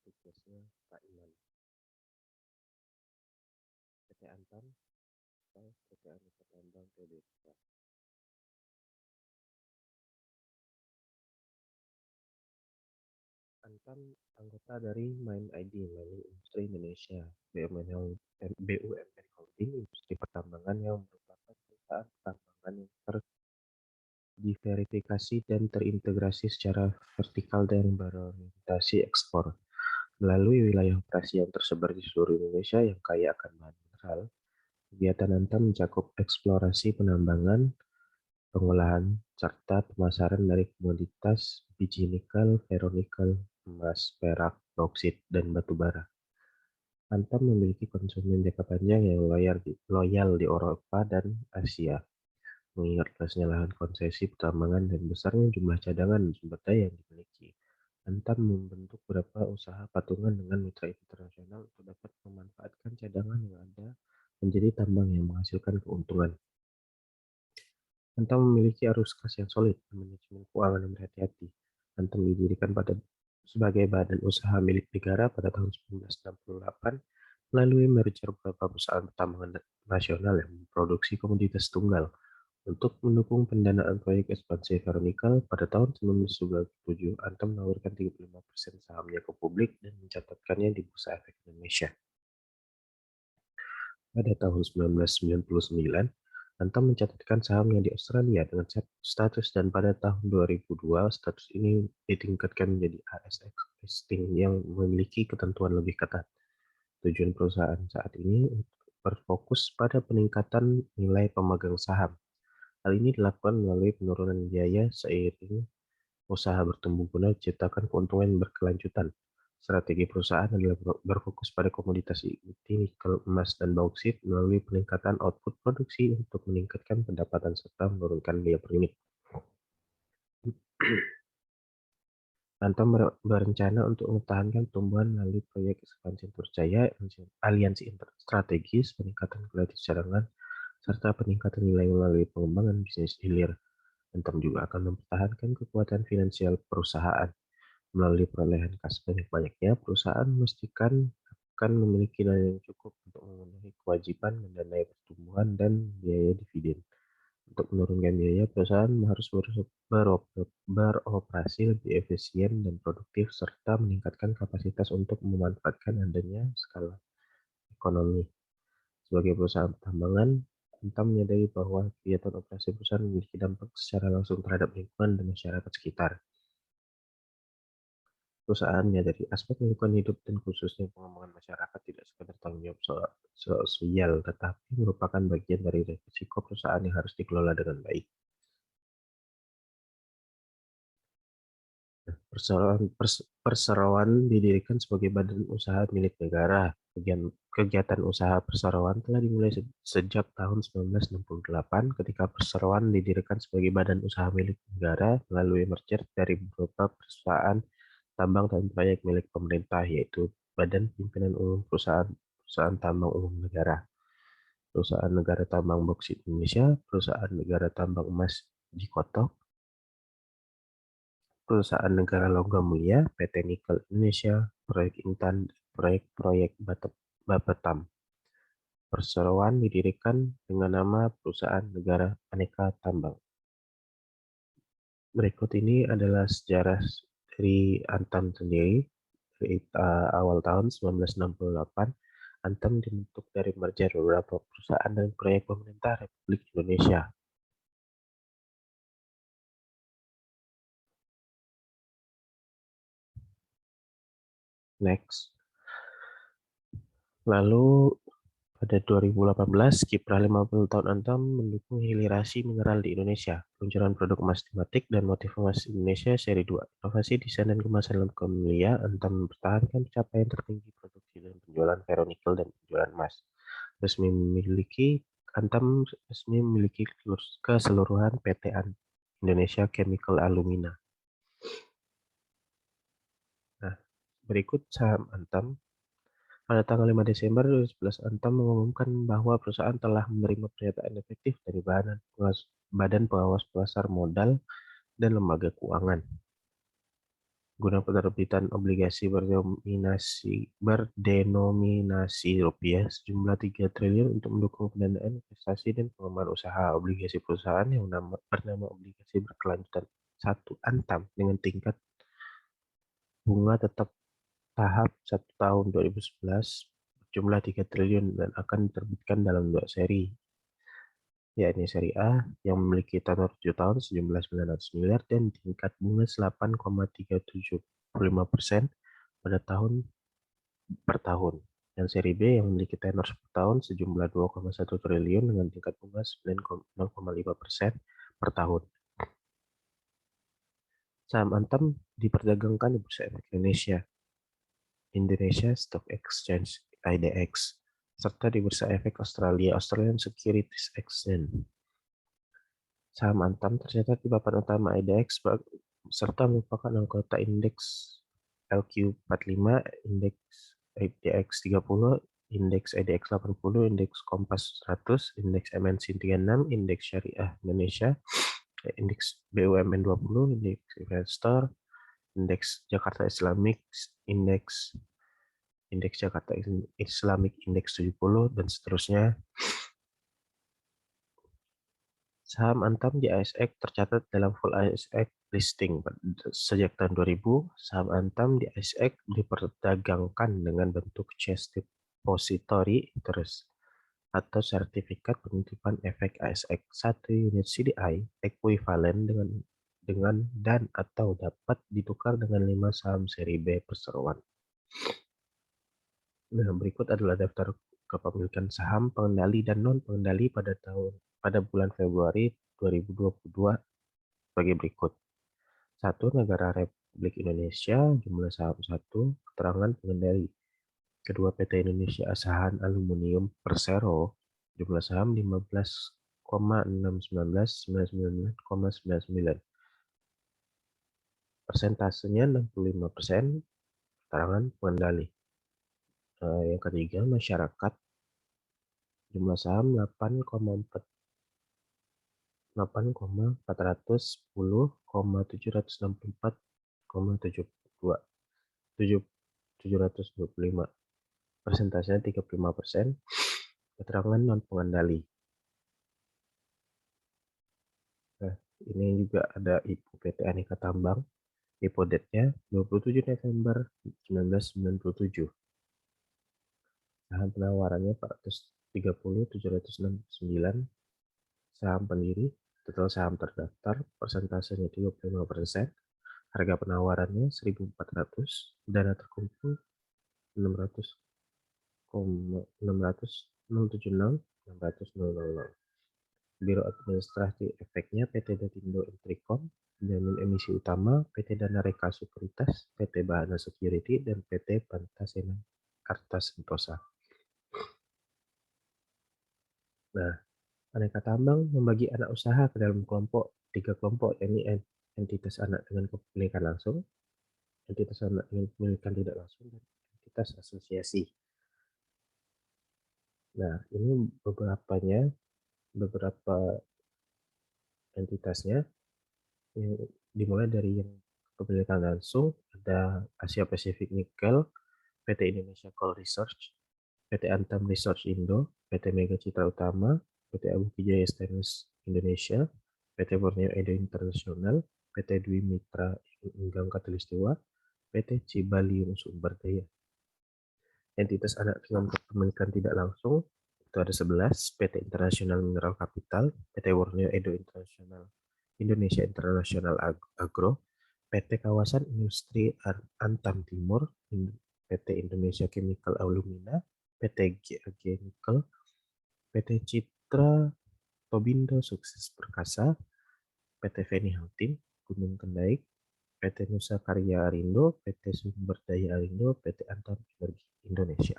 tugasnya Pak Iman. PT Antam atau PT Aneka Tambang Tbk. Antam anggota dari MindID, Mining Industri Indonesia, BUMN Holding, industri pertambangan yang merupakan perusahaan pertambangan yang diverifikasi dan terintegrasi secara vertikal dan berorientasi ekspor. Melalui wilayah operasi yang tersebar di seluruh Indonesia yang kaya akan bahan mineral, kegiatan Antam mencakup eksplorasi penambangan, pengolahan, serta pemasaran dari komoditas biji nikel, ferronikel, emas, perak, bauksit, dan batu bara. Antam memiliki konsumen jangka panjang yang loyal di Eropa dan Asia. Mengingat luasnya lahan konsesi pertambangan dan besarnya jumlah cadangan sumber daya yang dimiliki, Antam membentuk beberapa usaha patungan dengan mitra internasional untuk dapat memanfaatkan cadangan yang ada menjadi tambang yang menghasilkan keuntungan. Antam memiliki arus kas yang solid dan manajemen keuangan yang berhati-hati. Antam didirikan sebagai badan usaha milik negara pada tahun 1968 melalui merger beberapa perusahaan pertambangan nasional yang memproduksi komoditas tunggal. Untuk mendukung pendanaan proyek ekspansi ferronikel pada tahun 1997, Antam menawarkan 35% sahamnya ke publik dan mencatatkannya di Bursa Efek Indonesia. Pada tahun 1999, Antam mencatatkan sahamnya di Australia dengan status, dan pada tahun 2002 status ini ditingkatkan menjadi ASX listing yang memiliki ketentuan lebih ketat. Tujuan perusahaan saat ini berfokus pada peningkatan nilai pemegang saham. Hal ini dilakukan melalui penurunan biaya seiring usaha bertumbuh guna menciptakan keuntungan berkelanjutan. Strategi perusahaan adalah berfokus pada komoditas inti nikel, emas, dan bauksit melalui peningkatan output produksi untuk meningkatkan pendapatan serta menurunkan biaya per unit. Antam berencana untuk mempertahankan tumbuhan melalui proyek ekspansi terpercaya, aliansi strategis, peningkatan kualitas cadangan, serta peningkatan nilai melalui pengembangan bisnis hilir. Antam juga akan mempertahankan kekuatan finansial perusahaan. Melalui perolehan kas banyak-banyaknya, perusahaan memastikan akan memiliki dana yang cukup untuk memenuhi kewajiban mendanai pertumbuhan dan biaya dividen. Untuk menurunkan biaya, perusahaan harus beroperasi lebih efisien dan produktif, serta meningkatkan kapasitas untuk memanfaatkan adanya skala ekonomi. Sebagai perusahaan pertambangan, Antam menyadari bahwa kegiatan operasi perusahaan memiliki dampak secara langsung terhadap lingkungan dan masyarakat sekitar. Perusahaan menyadari aspek lingkungan hidup dan khususnya pengembangan masyarakat tidak sekedar tanggung jawab sosial, tetapi merupakan bagian dari risiko perusahaan yang harus dikelola dengan baik. Perseroan didirikan sebagai badan usaha milik negara. Kegiatan usaha perseroan telah dimulai sejak tahun 1968 ketika perseroan didirikan sebagai badan usaha milik negara melalui merger dari beberapa perusahaan tambang dan proyek milik pemerintah, yaitu Badan Pimpinan Umum Perusahaan Tambang Umum Negara, Perusahaan Negara Tambang Boksit Indonesia, Perusahaan Negara Tambang Emas Jikotok, Perusahaan Negara Logam Mulia, PT Nikel Indonesia, Proyek Intan, proyek-proyek Bapetam. Perseroan didirikan dengan nama Perusahaan Negara Aneka Tambang. Berikut ini adalah sejarah dari Antam sendiri. Dari awal tahun 1968, Antam dibentuk dari merger beberapa perusahaan dan proyek pemerintah Republik Indonesia. Next. Lalu pada 2018, kiprah 50 tahun Antam mendukung hilirisasi mineral di Indonesia, peluncuran produk emas tematik dan motif emas Indonesia seri 2. Inovasi desain dan kemasan logam mulia, Antam mempertahankan pencapaian tertinggi produksi dan penjualan ferronikel dan penjualan emas. Antam resmi memiliki keseluruhan PT Indonesia Chemical Alumina. Nah, berikut saham Antam. Pada tanggal 5 Desember 2011, Antam mengumumkan bahwa perusahaan telah menerima pernyataan efektif dari Badan Pengawas Pasar Modal dan Lembaga Keuangan. guna penerbitan obligasi berdenominasi rupiah sejumlah 3 triliun untuk mendukung pendanaan investasi dan pengembangan usaha. Obligasi perusahaan yang bernama obligasi berkelanjutan 1 Antam dengan tingkat bunga tetap tahap 1 tahun 2011 berjumlah 3 triliun dan akan diterbitkan dalam 2 seri, yakni seri A yang memiliki tenor 7 tahun sejumlah 900 miliar dan tingkat bunga 8,375% pada tahun per tahun, dan seri B yang memiliki tenor 10 tahun sejumlah 2,1 triliun dengan tingkat bunga 9,5% per tahun. Saham Antam diperdagangkan di Bursa Efek Indonesia, Indonesia Stock Exchange (IDX), serta di Bursa Efek Australia, Australian Securities Exchange. Saham Antam tercatat di papan utama IDX serta merupakan anggota indeks LQ45, indeks IDX 30, indeks IDX 80, indeks Kompas 100, indeks MNC 36, indeks Syariah Indonesia, indeks BUMN 20, indeks Investor, indeks Jakarta Islamic, indeks Jakarta Islamic Index 70, dan seterusnya. Saham Antam di ASX tercatat dalam full ASX listing sejak tahun 2000. Saham Antam di ASX diperdagangkan dengan bentuk CHESS Depository Interest atau sertifikat penitipan efek ASX. 1 unit CDI ekuivalen dengan dan atau dapat ditukar dengan 5 saham seri B perseroan. Nah, berikut adalah daftar kepemilikan saham pengendali dan non-pengendali pada bulan Februari 2022 sebagai berikut. 1. Negara Republik Indonesia, jumlah saham 1, keterangan pengendali. Kedua, PT Indonesia Asahan Aluminium Persero, jumlah saham 15,619,99,99. Persentasenya 65%, keterangan pengendali. Yang ketiga, masyarakat, jumlah saham 8,410,764,725. Persentasenya 35%, keterangan non-pengendali. Nah, ini juga ada IPO PT Aneka Tambang, IPO date-nya 27 November 1997. Saham penawarannya 430.769, saham pendiri, total saham terdaftar, persentasenya 35%, harga penawarannya 1.400, dana terkumpul 600,676,600,000. Biro Administrasi Efeknya PT Datindo Intricom, penjamin emisi utama PT Dana Reka Sekuritas, PT Bahana Security, dan PT Pantasena Arta Sentosa. Nah, Aneka Tambang membagi anak usaha ke dalam tiga kelompok, yakni entitas anak dengan kepemilikan langsung, entitas anak dengan kepemilikan tidak langsung, dan entitas asosiasi. Nah, ini beberapa entitasnya. Yang dimulai dari yang kepemilikan langsung ada Asia Pacific Nickel, PT Indonesia Coal Research, PT Antam Research Indo, PT Mega Citra Utama, PT Abu Kijaya Stainless Indonesia, PT Borneo Edo International, PT Dwi Mitra Enggang Katulistiwa, PT Cibalium Sumber Daya. Entitas anak dengan kepemilikan tidak langsung itu ada 11, PT International Mineral Capital, PT Borneo Edo International, Indonesia International Agro, PT Kawasan Industri Antam Timur, PT Indonesia Chemical Alumina, PT GAG Nickel, PT Citra Tobindo Sukses Perkasa, PT Feni Haltim, Gunung Kendaik, PT Nusa Karya Arindo, PT Sumber Daya Arindo, PT Antam Energi Indonesia.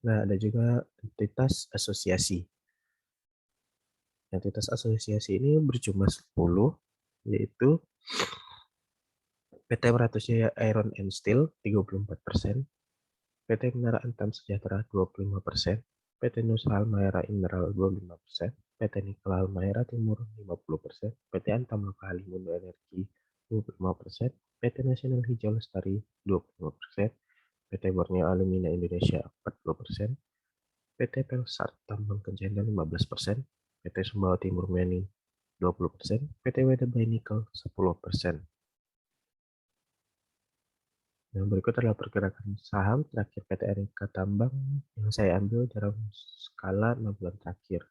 Nah, ada juga entitas asosiasi. Entitas asosiasi ini berjumlah 10, yaitu PT Meratusjaya Iron and Steel 34%, PT Menara Antam Sejahtera 25%, PT Nusa Halmahera Mineral 25%, PT Nikel Halmahera Timur 50%, PT Antam Loka Halimundo Energi 25%, PT Nasional Hijau Lestari 25%, PT Borneo Alumina Indonesia 40%, PT Pelsat Tambang Kencana 15%, PT Sumbawa Timur Mining 20%, PT Wedabay Nikel 10%. Yang berikut adalah pergerakan saham terakhir PT Aneka Tambang yang saya ambil dalam skala 6 bulan terakhir.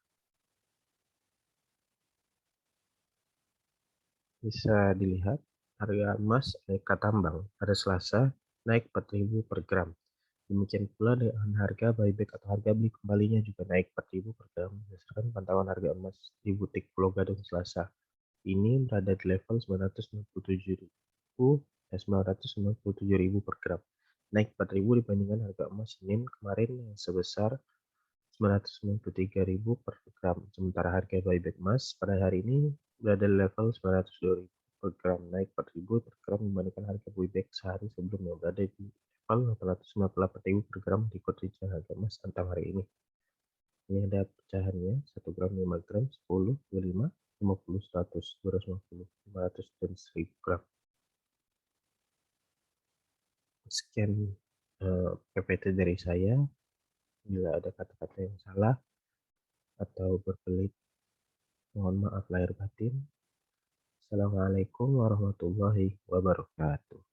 Bisa dilihat harga emas Aneka Tambang pada Selasa naik 4.000 per gram. Demikian pula dengan harga buyback atau harga beli kembalinya juga naik 4.000 per gram berdasarkan pantauan harga emas di butik Pulau Gadung Selasa. Ini berada di level 997.000 dan 997.000 per gram. Naik 4.000 dibandingkan harga emas Senin kemarin yang sebesar 993.000 per gram. Sementara harga buyback emas pada hari ini berada di level 902.000 per gram, naik 4.000 per gram dibandingkan harga buyback sehari sebelumnya berada di level 898.000 per gram di rincian harga emas antam hari ini. Ini ada pecahannya, 1 gram, 5 gram, 10, 25, 50, 100, 250, 500, dan 1000 gram. Sekian PPT dari saya. Bila ada kata-kata yang salah atau berkelit, mohon maaf lahir batin. Assalamualaikum warahmatullahi wabarakatuh.